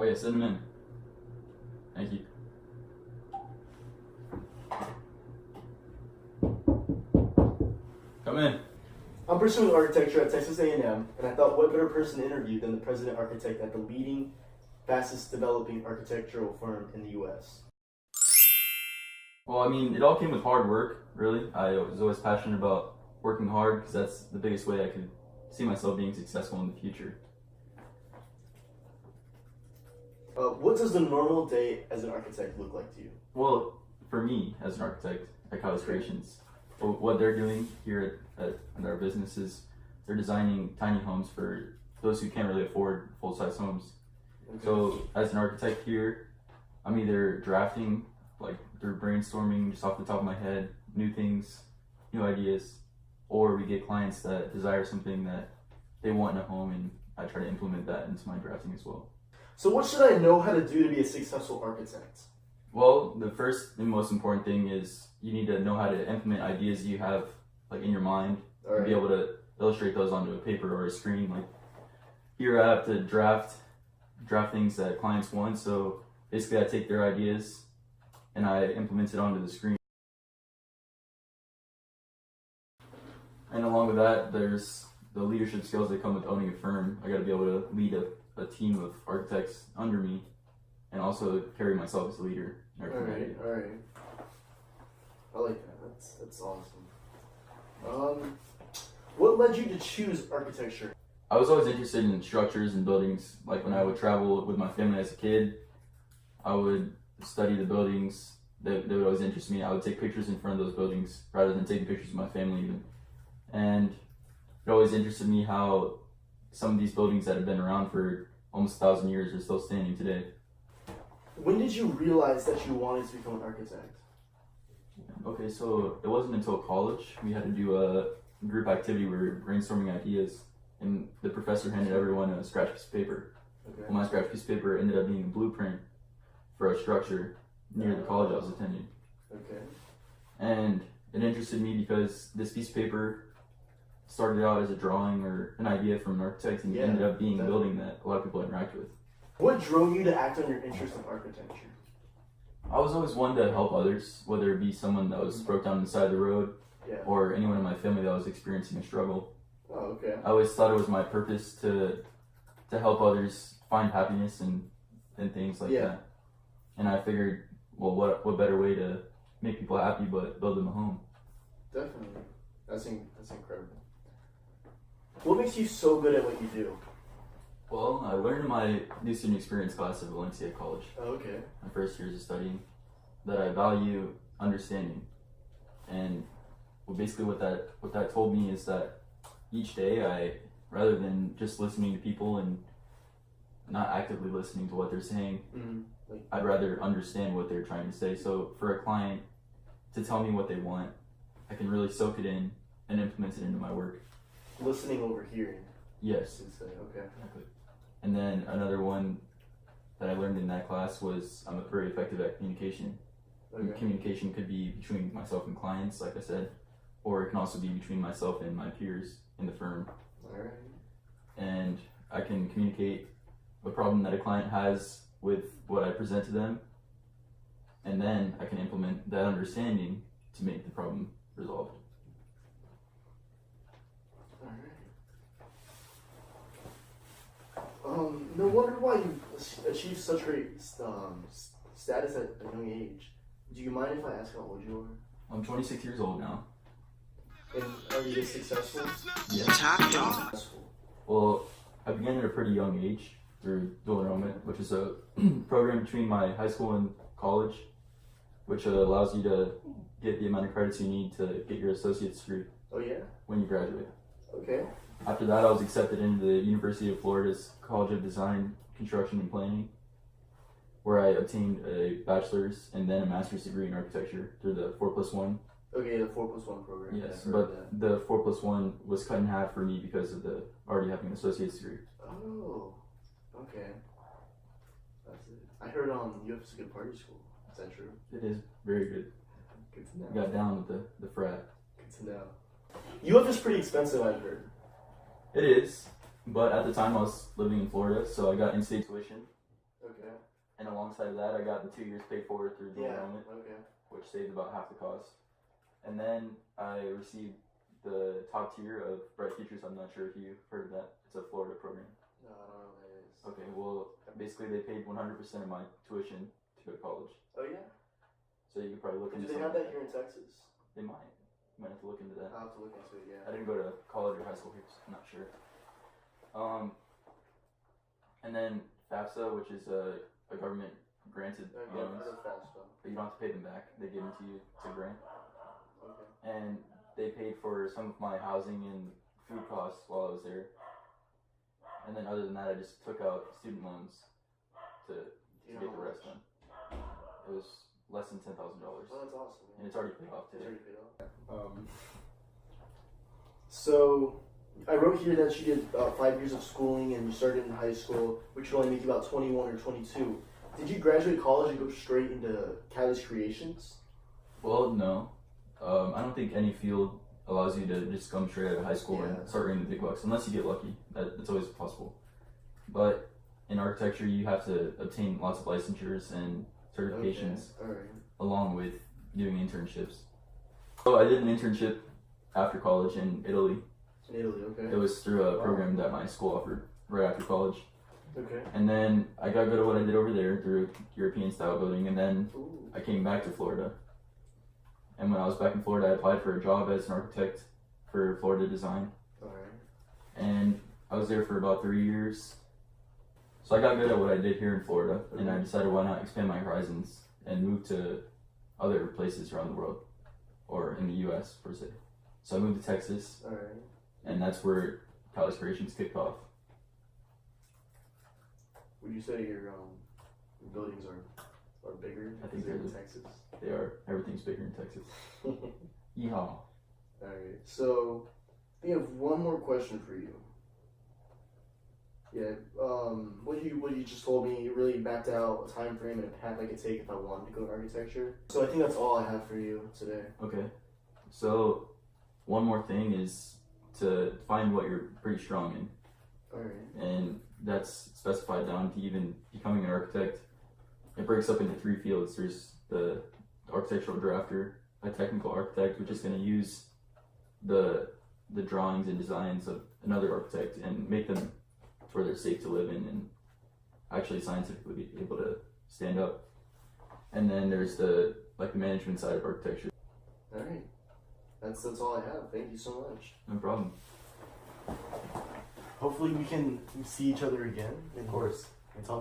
yeah, send them in. Thank you. Come in. I'm pursuing architecture at Texas A&M, and I thought what better person to interview than the president architect at the leading, fastest developing architectural firm in the U.S. Well, I mean, it all came with hard work, really. I was always passionate about working hard because that's the biggest way I could see myself being successful in the future. What does the normal day as an architect look like to you? Well, for me, as an architect at College Creations, what they're doing here at our business is they're designing tiny homes for those who can't really afford full-size homes. Okay. So, as an architect here, I'm either drafting, like through brainstorming just off the top of my head, new things, new ideas, or we get clients that desire something that they want in a home, and I try to implement that into my drafting as well. So what should I know how to do to be a successful architect? Well, the first and most important thing is you need to know how to implement ideas you have like in your mind, and be able to illustrate those onto a paper or a screen. Like here, I have to draft things that clients want. So basically, I take their ideas and I implement it onto the screen. And along with that, there's the leadership skills that come with owning a firm. I got to be able to lead a team of architects under me, and also carry myself as a leader. All right. I like that. That's awesome. What led you to choose architecture? I was always interested in structures and buildings. Like when I would travel with my family as a kid, I would study the buildings. They would always interest me. I would take pictures in front of those buildings rather than taking pictures with my family even. And it always interested me how some of these buildings that have been around for almost 1,000 years are still standing today. When did you realize that you wanted to become an architect? Okay, so it wasn't until college we had to do a group activity where we were brainstorming ideas, and the professor handed everyone a scratch piece of paper. Okay. Well, my scratch piece of paper ended up being a blueprint for a structure near the college I was attending. Okay. And it interested me because this piece of paper started out as a drawing or an idea from an architect, and ended up being a building that a lot of people interact with. What drove you to act on your interest in architecture? I was always one to help others, whether it be someone that was broke down on the side of the road, or anyone in my family that was experiencing a struggle. Oh, okay. I always thought it was my purpose to help others find happiness and things like that. And I figured, well, what better way to make people happy but build them a home? Definitely. That's incredible. What makes you so good at what you do? Well, I learned in my new student experience class at Valencia College, Oh, okay. my first years of studying, that I value understanding. And basically what that told me is that each day rather than just listening to people and not actively listening to what they're saying, I'd rather understand what they're trying to say. So for a client to tell me what they want, I can really soak it in and implement it into my work. Listening over hearing. Yes. Okay. Exactly. And then another one that I learned in that class was I'm very effective at communication. Okay. Communication could be between myself and clients, like I said, or it can also be between myself and my peers in the firm. All right. And I can communicate a problem that a client has with what I present to them, and then I can implement that understanding to make the problem resolved. All right. No wonder why you achieved such great status at a young age. Do you mind if I ask how old you are? I'm 26 years old now. And are you this successful? Yeah. Top dog. Well, I began at a pretty young age through dual enrollment, which is a program between my high school and college, which allows you to get the amount of credits you need to get your associate's degree. Oh, yeah? When you graduate. Okay. After that, I was accepted into the University of Florida's College of Design, Construction, and Planning, where I obtained a bachelor's and then a master's degree in architecture through the 4+1. Okay, the 4+1 program. Yes, but the 4+1 was cut in half for me because of the already having an associate's degree. Oh, okay. That's it. I heard you have a good party school. Is that true? It is very good. Good to know. I got down with the frat. Good to know. UF is pretty expensive, I've heard. It is, but at the time I was living in Florida, so I got in-state tuition. Okay. And alongside of that, I got the 2 years paid for through the enrollment, Okay. which saved about half the cost. And then I received the top tier of Bright Futures. I'm not sure if you've heard of that. It's a Florida program. No, I don't know what that is. Okay, well, basically they paid 100% of my tuition to go to college. Oh yeah. So you could probably look Do into they have that here in Texas? They might. You might have to look into that. I'll have to look into it. I Yeah. didn't go to college or high school here, so I'm not sure. And then FAFSA, which is a government granted Okay. I've loans, heard of FAFSA. but you don't have to pay them back. They give them to you to grant. Okay. And they paid for some of my housing and food costs while I was there. And then other than that, I just took out student loans to Do you know get the how rest much? done. It was less than $10,000, Oh, that's awesome. and it's already paid off It's today. already paid off. So I wrote here that you did about 5 years of schooling and you started in high school, which would only make you about 21 or 22. Did you graduate college and go straight into Catalyst Creations? Well, no. I don't think any field allows you to just come straight out of high school Yeah. and start earning the big bucks, unless you get lucky. That's always possible. But in architecture, you have to obtain lots of licensures and certifications, Okay. All right. along with doing internships. So I did an internship after college in Italy. In Italy. Okay. It was through a program that my school offered right after college. Okay. And then I got good at what I did over there through European style building, and then Ooh. I came back to Florida. And when I was back in Florida, I applied for a job as an architect for Florida Design. All right. And I was there for about 3 years. So I got good at what I did here in Florida, and I decided why not expand my horizons and move to other places around the world, or in the U.S. per se. So I moved to Texas, All right. and that's where Catalyst Creations kicked off. Would you say your buildings are bigger? I think they're in they're- Texas. They are. Everything's bigger in Texas. Yeehaw. All right. So I have one more question for you. Yeah. What you just told me, you really mapped out a time frame and a path I could take if I wanted to go to architecture. So I think that's all I have for you today. Okay. So one more thing is to find what you're pretty strong in. All right. And that's specified down to even becoming an architect. It breaks up into 3 fields. There's the architectural drafter, a technical architect, which is going to use the drawings and designs of another architect and make them to where they're safe to live in and actually scientifically be able to stand up. And then there's the management side of architecture. All right. That's all I have. Thank you so much. No problem. Hopefully we can see each other again. Of course. And talk.